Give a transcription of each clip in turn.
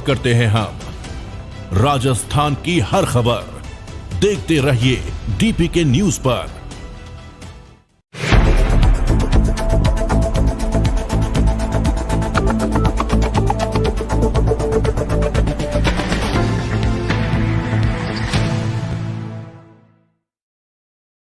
करते हैं हम राजस्थान की हर खबर। देखते रहिए डीपीके न्यूज पर।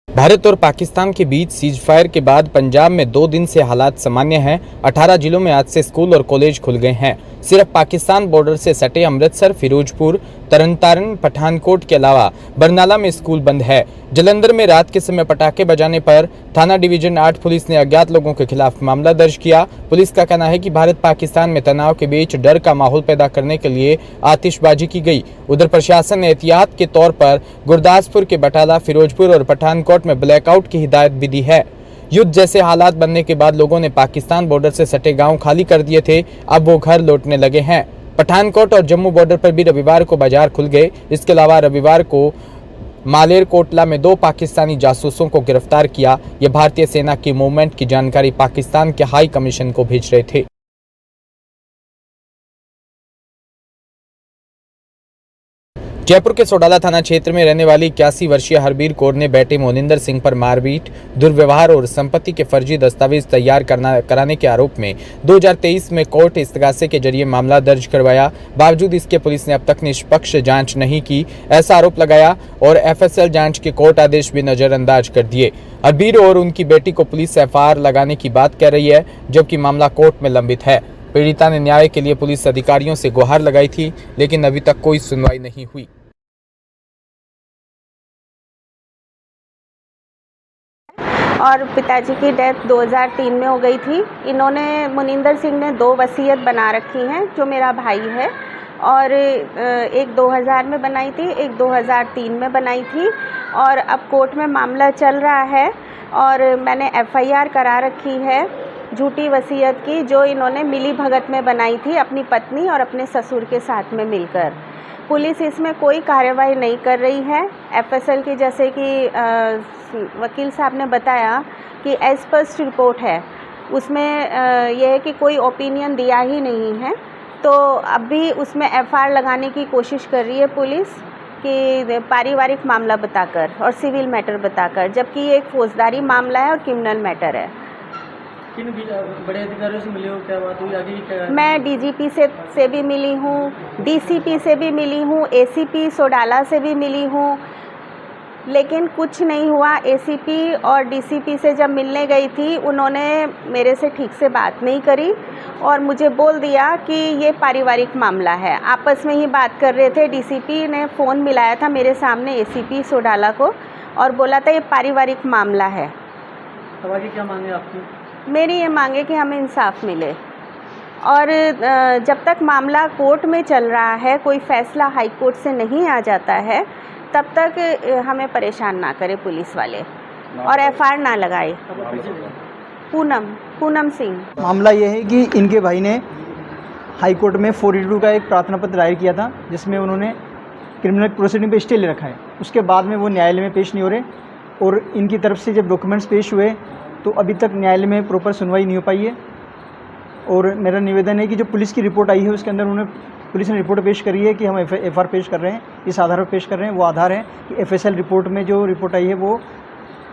भारत और पाकिस्तान के बीच सीज फायर के बाद पंजाब में 2 दिन से हालात सामान्य हैं। 18 जिलों में आज से स्कूल और कॉलेज खुल गए हैं। सिर्फ पाकिस्तान बॉर्डर से सटे अमृतसर, फिरोजपुर, तरनतारन, पठानकोट के अलावा बरनाला में स्कूल बंद है। जलंधर में रात के समय पटाखे बजाने पर थाना डिवीजन 8 पुलिस ने अज्ञात लोगों के खिलाफ मामला दर्ज किया। पुलिस का कहना है कि भारत पाकिस्तान में तनाव के बीच डर का माहौल पैदा करने के लिए आतिशबाजी की गई। उधर प्रशासन ने एहतियात के तौर पर गुरदासपुर के बटाला, फिरोजपुर और पठानकोट में ब्लैकआउट की हिदायत भी दी है। युद्ध जैसे हालात बनने के बाद लोगों ने पाकिस्तान बॉर्डर से सटे गांव खाली कर दिए थे। अब वो घर लौटने लगे हैं। पठानकोट और जम्मू बॉर्डर पर भी रविवार को बाजार खुल गए। इसके अलावा रविवार को मालेरकोटला में 2 पाकिस्तानी जासूसों को गिरफ्तार किया। ये भारतीय सेना की मूवमेंट की जानकारी पाकिस्तान के हाई कमीशन को भेज रहे थे। जयपुर के सोडाला थाना क्षेत्र में रहने वाली 81 वर्षीय हरबीर कौर ने बेटे मोनिंदर सिंह पर मारपीट, दुर्व्यवहार और संपत्ति के फर्जी दस्तावेज तैयार कराने के आरोप में 2023 में कोर्ट इस्तगासे के जरिए मामला दर्ज करवाया। बावजूद इसके पुलिस ने अब तक निष्पक्ष जांच नहीं की, ऐसा आरोप लगाया और एफएसएल जांच के कोर्ट आदेश भी नजरअंदाज कर दिए। हरबीर और उनकी बेटी को पुलिस एफआईआर लगाने की बात कह रही है, जबकि मामला कोर्ट में लंबित है। पीड़िता ने न्याय के लिए पुलिस अधिकारियों से गुहार लगाई थी, लेकिन अभी तक कोई सुनवाई नहीं हुई। और पिताजी की डेथ 2003 में हो गई थी। इन्होंने मोनिंदर सिंह ने 2 वसीयत बना रखी हैं, जो मेरा भाई है, और एक 2000 में बनाई थी, एक 2003 में बनाई थी। और अब कोर्ट में मामला चल रहा है और मैंने एफआईआर करा रखी है झूठी वसीयत की, जो इन्होंने मिली भगत में बनाई थी अपनी पत्नी और अपने ससुर के साथ में मिलकर। पुलिस इसमें कोई कार्रवाई नहीं कर रही है। एफएसएल की, जैसे कि वकील साहब ने बताया कि अस्पष्ट रिपोर्ट है, उसमें यह है कि कोई ओपिनियन दिया ही नहीं है। तो अब भी उसमें एफआईआर लगाने की कोशिश कर रही है पुलिस कि पारिवारिक मामला बताकर और सिविल मैटर बताकर, जबकि ये एक फौजदारी मामला है और क्रिमिनल मैटर है। किन बड़े अधिकारियों से मिले हो, क्या बात हुई आगे क्या? मैं डीजीपी से भी मिली हूँ, डीसीपी से भी मिली हूँ, एसीपी सोडाला से भी मिली हूँ, लेकिन कुछ नहीं हुआ। एसीपी और डीसीपी से जब मिलने गई थी, उन्होंने मेरे से ठीक से बात नहीं करी और मुझे बोल दिया कि ये पारिवारिक मामला है। आपस में ही बात कर रहे थे। डीसीपी ने फ़ोन मिलाया था मेरे सामने एसीपी सोडाला को और बोला था ये पारिवारिक मामला है। अब आगे क्या मांगे आपकी? मेरी ये मांगे कि हमें इंसाफ मिले और जब तक मामला कोर्ट में चल रहा है, कोई फैसला हाई कोर्ट से नहीं आ जाता है, तब तक हमें परेशान ना करे पुलिस वाले और एफआईआर ना लगाए। पूनम सिंह। मामला ये है कि इनके भाई ने हाई कोर्ट में 482 का एक प्रार्थना पत्र दायर किया था, जिसमें उन्होंने क्रिमिनल प्रोसीडिंग पे स्टे ले रखा है। उसके बाद में वो न्यायालय में पेश नहीं हो रहे और इनकी तरफ से जब डॉक्यूमेंट्स पेश हुए तो अभी तक न्यायालय में प्रॉपर सुनवाई नहीं हो पाई है। और मेरा निवेदन है कि जो पुलिस की रिपोर्ट आई है उसके अंदर पुलिस ने रिपोर्ट पेश करी है कि हम एफआईआर पेश कर रहे हैं, इस आधार पर पेश कर रहे हैं। वो आधार है कि एफएसएल रिपोर्ट में जो रिपोर्ट आई है वो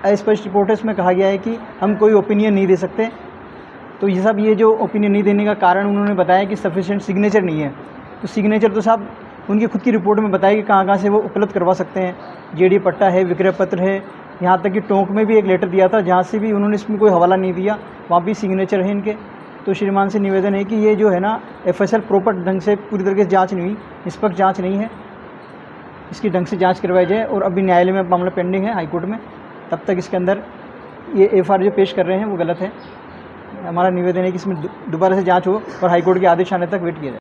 अस्पष्ट रिपोर्ट है। इसमें कहा गया है कि हम कोई ओपिनियन नहीं दे सकते। तो ये सब ये जो ओपिनियन नहीं देने का कारण उन्होंने बताया कि सफिशिएंट सिग्नेचर नहीं है। तो सिग्नेचर तो साहब उनकी खुद की रिपोर्ट में बताया कि कहाँ से वो उपलब्ध करवा सकते हैं। जेडी पट्टा है, विक्रय पत्र है, यहाँ तक कि टोंक में भी एक लेटर दिया था जहाँ से भी उन्होंने इसमें कोई हवाला नहीं दिया, वहाँ भी सिग्नेचर है इनके। तो श्रीमान से निवेदन है कि ये जो है ना एफएसएल प्रॉपर ढंग से पूरी तरीके से जांच नहीं हुई, निष्पक्ष जांच नहीं है, इसकी ढंग से जांच करवाई जाए। और अभी न्यायालय में मामला पेंडिंग है हाई कोर्ट में, तब तक इसके अंदर ये एफआईआर जो पेश कर रहे हैं वो गलत है। हमारा निवेदन है कि इसमें दोबारा से जांच हो और हाई कोर्ट के आदेश आने तक वेट किया जाए।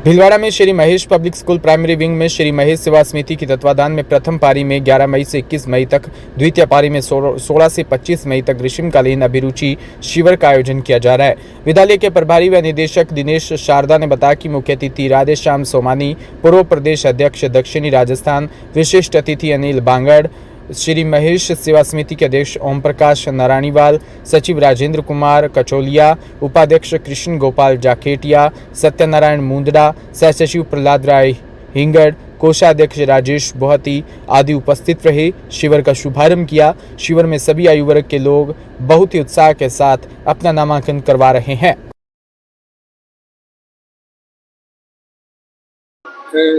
भीलवाड़ा में Shri Mahesh public school primary wing में श्री महेश सेवा समिति की तत्वाधान में प्रथम पारी में 11 मई से 21 मई तक, द्वितीय पारी में 16 से 25 मई तक ग्रीष्मकालीन अभिरुचि शिविर का आयोजन किया जा रहा है। विद्यालय के प्रभारी व निदेशक दिनेश शारदा ने बताया कि मुख्य अतिथि राधेश्याम सोमानी, पूर्व प्रदेश अध्यक्ष दक्षिणी राजस्थान, विशिष्ट अतिथि अनिल बांगड़, श्री महेश सेवा समिति के अध्यक्ष ओम प्रकाश नारायणीवाल, सचिव राजेंद्र कुमार कचोलिया, उपाध्यक्ष कृष्ण गोपाल जाखेटिया, सत्यनारायण मुंदड़ा, सह सचिव प्रहलाद राय हिंगड़, कोषाध्यक्ष राजेश बोहती आदि उपस्थित रहे। शिविर का शुभारंभ किया। शिविर में सभी आयु वर्ग के लोग बहुत ही उत्साह के साथ अपना नामांकन करवा रहे हैं।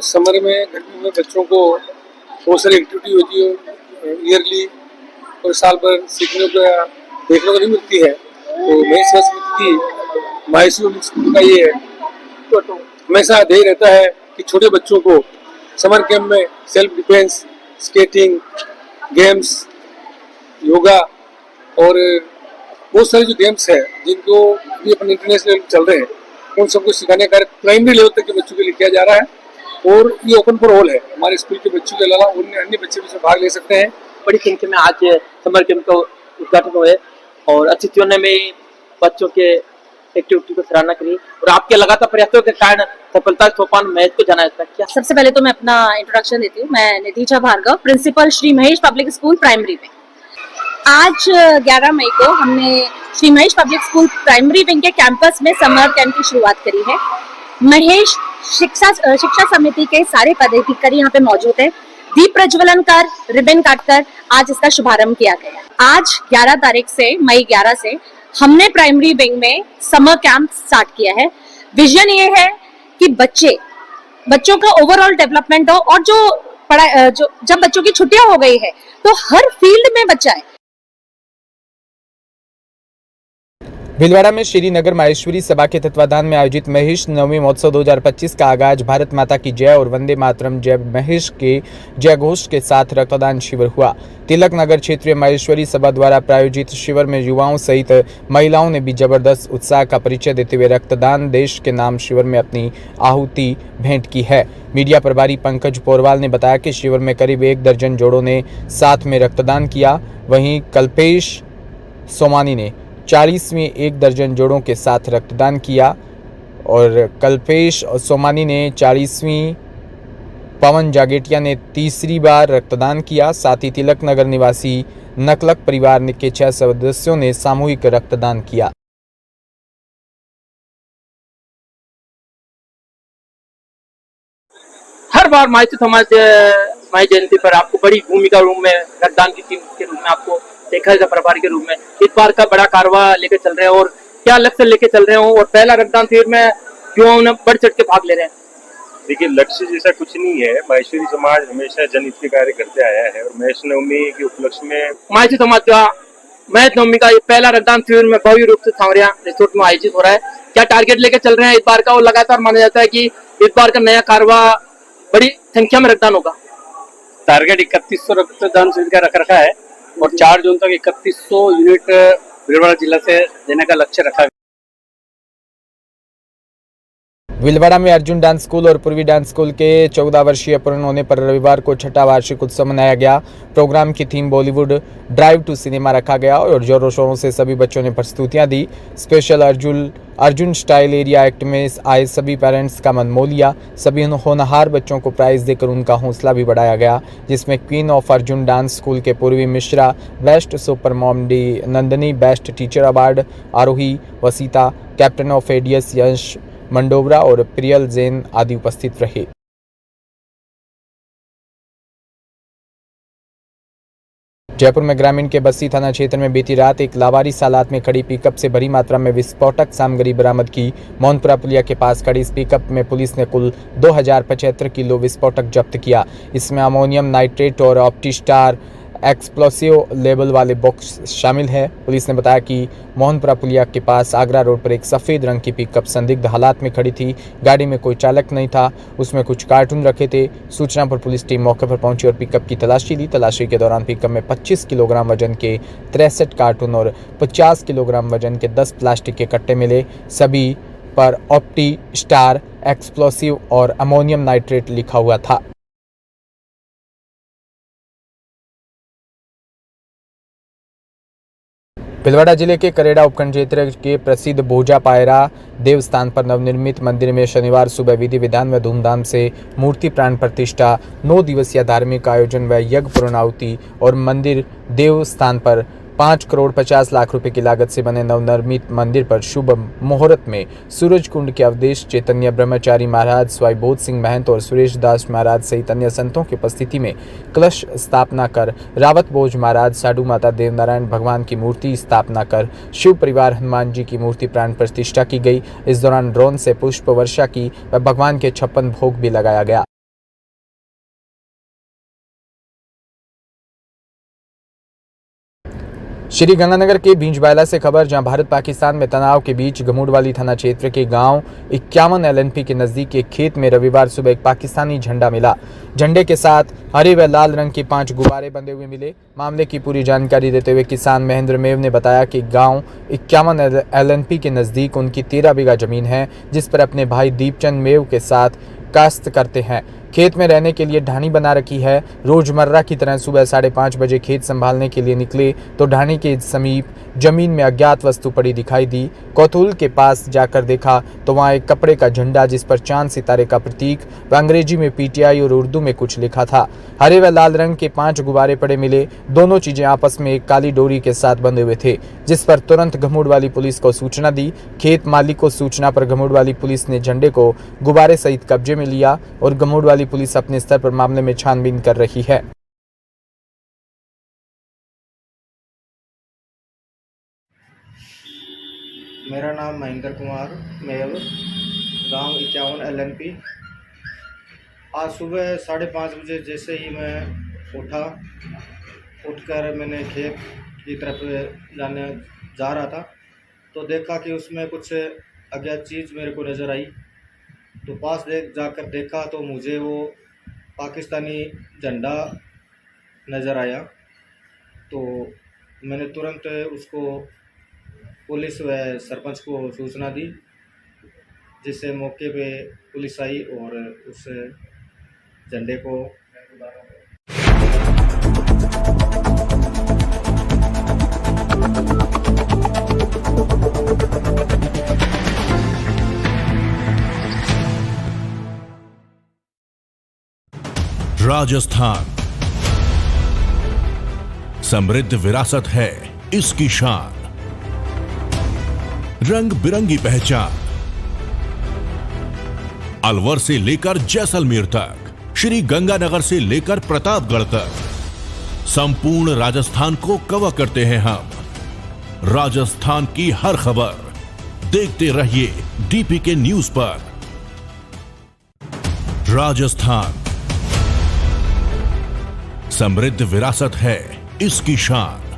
समर में गर्मी में बच्चों को बहुत सारी एक्टिविटी होती है ईयरली, और साल भर सीखने को या देखने को नहीं मिलती है। तो मेरी सेवा समिति की माहेश्वरी स्कूल का ये हमेशा ध्येय रहता है कि छोटे बच्चों को समर कैंप में self defence, skating, games, yoga और बहुत सारे जो गेम्स हैं जिनको भी अपन इंटरनेशनल लेवल चल रहे हैं, उन सबको सिखाने का प्राइमरी लेवल तक के बच्चों के लिए किया जा रहा है। और ये ओपन फॉर ऑल है। हमारे स्कूल के बच्चों के अलावा अन्य बच्चे भी इसमें भाग ले सकते हैं। बड़ी संख्या में आज समर कैंप का उद्घाटन हुए और अतिथियों ने में बच्चों के एक्टिविटी को सराहना करी और आपके लगातार प्रयासों के कारण सफलता सोपान महज को जाना जाता है। क्या सबसे पहले तो मैं अपना इंट्रोडक्शन देती हूँ। मैं Nitija Bhargav, principal Shri Mahesh public school primary में। आज 11 मई को हमने Shri Mahesh public school primary wing के कैंपस में समर कैंप की शुरुआत करी है। महेश शिक्षा समिति के सारे पदाधिकारी यहाँ पे मौजूद है। दीप प्रज्वलन कर, रिबन काटकर आज इसका शुभारंभ किया गया। आज 11 तारीख से, मई 11 से हमने प्राइमरी विंग में समर कैंप स्टार्ट किया है। विजन ये है कि बच्चों का ओवरऑल डेवलपमेंट हो और जो जब बच्चों की छुट्टियां हो गई है तो हर फील्ड में बच्चा है। भीलवाड़ा में श्रीनगर माहेश्वरी सभा के तत्वाधान में आयोजित महेश नवमी महोत्सव 2025 का आगाज भारत माता की जय और वंदे मातरम जय महेश के जय घोष के साथ रक्तदान शिविर हुआ। तिलक नगर क्षेत्रीय माहेश्वरी सभा द्वारा प्रायोजित शिविर में युवाओं सहित महिलाओं ने भी जबरदस्त उत्साह का परिचय देते हुए रक्तदान देश के नाम शिविर में अपनी आहुति भेंट की है। मीडिया प्रभारी पंकज पोरवाल ने बताया कि शिविर में करीब 1 दर्जन जोड़ों ने साथ में रक्तदान किया। वहीं कल्पेश सोमानी ने 40वीं 1 दर्जन जोड़ों के साथ रक्तदान किया और कल्पेश सोमानी ने 40वीं, पवन जागेटिया ने 3री बार रक्तदान किया। साथ ही तिलक नगर निवासी नकलक परिवार के 6 सदस्यों ने सामूहिक रक्तदान किया। हर बार माइती समाज माई जयंती पर आपको बड़ी भूमिका रूप में रक्तदान की टीम के रूप में आपको देखा जाए, प्रभारी के रूप में इस बार का बड़ा कारवा लेकर चल रहे हैं और क्या लक्ष्य लेके चल रहे हो और पहला रक्तदान शिविर में युवाओं ने बढ़ चढ़ के भाग ले रहे हैं? देखिए, लक्ष्य जैसा कुछ नहीं है। माहेश्वरी समाज हमेशा जनहित के कार्य करते आया है और महेश नवमी के उपलक्ष्य में माहेश्वरी समाज का महेश नवमी का ये पहला रक्तदान शिविर में भव्य रूप से सांवरिया रिसोर्ट में आयोजित हो रहा है। क्या टारगेट लेके चल रहे हैं इस बार का? और लगातार माना जाता है कि इस बार का नया कारवा बड़ी संख्या में रक्तदान होगा। टारगेट 3100 रक्तदान शिविर का रखा है और 4 जून तक 3100 यूनिट भीलवाड़ा जिला से देने का लक्ष्य रखा है। भीलवाड़ा में अर्जुन डांस स्कूल और पूर्वी डांस स्कूल के 14 वर्षीय पूर्ण होने पर रविवार को 6ठा वार्षिक उत्सव मनाया गया। प्रोग्राम की theme Bollywood drive to cinema रखा गया और जोरों शोरों से सभी बच्चों ने प्रस्तुतियां दी। Special Arjun style area act में आए सभी पेरेंट्स का मन मोह लिया। सभी होनहार बच्चों को प्राइज देकर उनका हौसला भी बढ़ाया गया, जिसमें queen of Arjun dance school के Purvi Mishra, best super mom D Nandini, best teacher award Aarohi Vasita, captain of ADS Yash Mandobara और प्रियल जैन आदि उपस्थित रहे। जयपुर में ग्रामीण के बस्ती थाना क्षेत्र में बीती रात एक लावारिस हालात में खड़ी पिकअप से बड़ी मात्रा में विस्फोटक सामग्री बरामद की। मोहनपुरा पुलिया के पास खड़ी इस पिकअप में पुलिस ने कुल 2075 किलो विस्फोटक जब्त किया। इसमें अमोनियम नाइट्रेट और ऑप्टिस्टार एक्सप्लोसिव लेबल वाले बॉक्स शामिल है। पुलिस ने बताया कि मोहनपुरा पुलिया के पास आगरा रोड पर एक सफ़ेद रंग की पिकअप संदिग्ध हालात में खड़ी थी। गाड़ी में कोई चालक नहीं था, उसमें कुछ कार्टून रखे थे। सूचना पर पुलिस टीम मौके पर पहुंची और पिकअप की तलाशी ली। तलाशी के दौरान पिकअप में 25 किलोग्राम वजन के 63 कार्टून और 50 किलोग्राम वजन के 10 प्लास्टिक के कट्टे मिले। सभी पर ऑप्टी स्टार एक्सप्लोसिव और अमोनियम नाइट्रेट लिखा हुआ था। भीलवाड़ा जिले के करेड़ा उपखंड क्षेत्र के प्रसिद्ध भोजा पायरा देवस्थान पर नवनिर्मित मंदिर में शनिवार सुबह विधि विधान व धूमधाम से मूर्ति प्राण प्रतिष्ठा, 9 दिवसीय धार्मिक आयोजन व यज्ञ पूर्णाहुति और मंदिर देवस्थान पर 5 करोड़ 50 लाख रुपए की लागत से बने नवनिर्मित मंदिर पर शुभ मुहूर्त में सूरज कुंड के अवधेश चैतन्य ब्रह्मचारी महाराज, स्वाई बोध सिंह महंत और सुरेश दास महाराज सहित अन्य संतों की उपस्थिति में कलश स्थापना कर रावत भोज महाराज, साधु माता देवनारायण भगवान की मूर्ति स्थापना कर शिव परिवार हनुमान जी की मूर्ति प्राण प्रतिष्ठा की गई। इस दौरान ड्रोन से पुष्प वर्षा की व भगवान के 56 भोग भी लगाया गया। श्री गंगानगर के भींजबायला से खबर, जहां भारत पाकिस्तान में तनाव के बीच गमूडवाली थाना क्षेत्र के गांव 51 LNP के नजदीक एक खेत में रविवार सुबह एक पाकिस्तानी झंडा मिला। झंडे के साथ हरे व लाल रंग के 5 गुब्बारे बंधे हुए मिले। मामले की पूरी जानकारी देते हुए किसान महेंद्र मेव ने बताया कि गांव 51 LNP के नजदीक उनकी 13 बीघा जमीन है, जिस पर अपने भाई दीपचंद मेव के साथ काश्त करते हैं। खेत में रहने के लिए ढानी बना रखी है। रोजमर्रा की तरह सुबह 5:30 बजे खेत संभालने के लिए निकले तो ढानी के समीप जमीन में अज्ञात वस्तु पड़ी दिखाई दी। कौतूल के पास जाकर देखा तो वहां एक कपड़े का झंडा, जिस पर चांद सितारे का प्रतीक व अंग्रेजी में PTI और उर्दू में कुछ लिखा था। हरे व लाल रंग के 5 गुब्बारे पड़े मिले। दोनों चीजें आपस में एक काली डोरी के साथ बंधे हुए थे, जिस पर तुरंत गमूडवाली पुलिस को सूचना दी। खेत मालिक को सूचना पर गमूडवाली पुलिस ने झंडे को गुब्बारे सहित कब्जे में लिया और गमूडवाली पुलिस अपने स्तर पर मामले में छानबीन कर रही है। मेरा नाम महेंद्र कुमार मेव, गांव 51 LNP। आज सुबह 5:30 बजे जैसे ही मैं उठकर मैंने खेत की तरफ जा रहा था तो देखा कि उसमें कुछ अज्ञात चीज़ मेरे को नज़र आई। तो पास जाकर देखा तो मुझे वो पाकिस्तानी झंडा नज़र आया। तो मैंने तुरंत उसको पुलिस व सरपंच को सूचना दी, जिससे मौके पे पुलिस आई और उस झंडे को राजस्थान समृद्ध विरासत है इसकी शान, रंग बिरंगी पहचान। अलवर से लेकर जैसलमेर तक, श्री गंगानगर से लेकर प्रतापगढ़ तक, संपूर्ण राजस्थान को कवर करते हैं हम। राजस्थान की हर खबर देखते रहिए DPK न्यूज पर। राजस्थान समृद्ध विरासत है इसकी शान।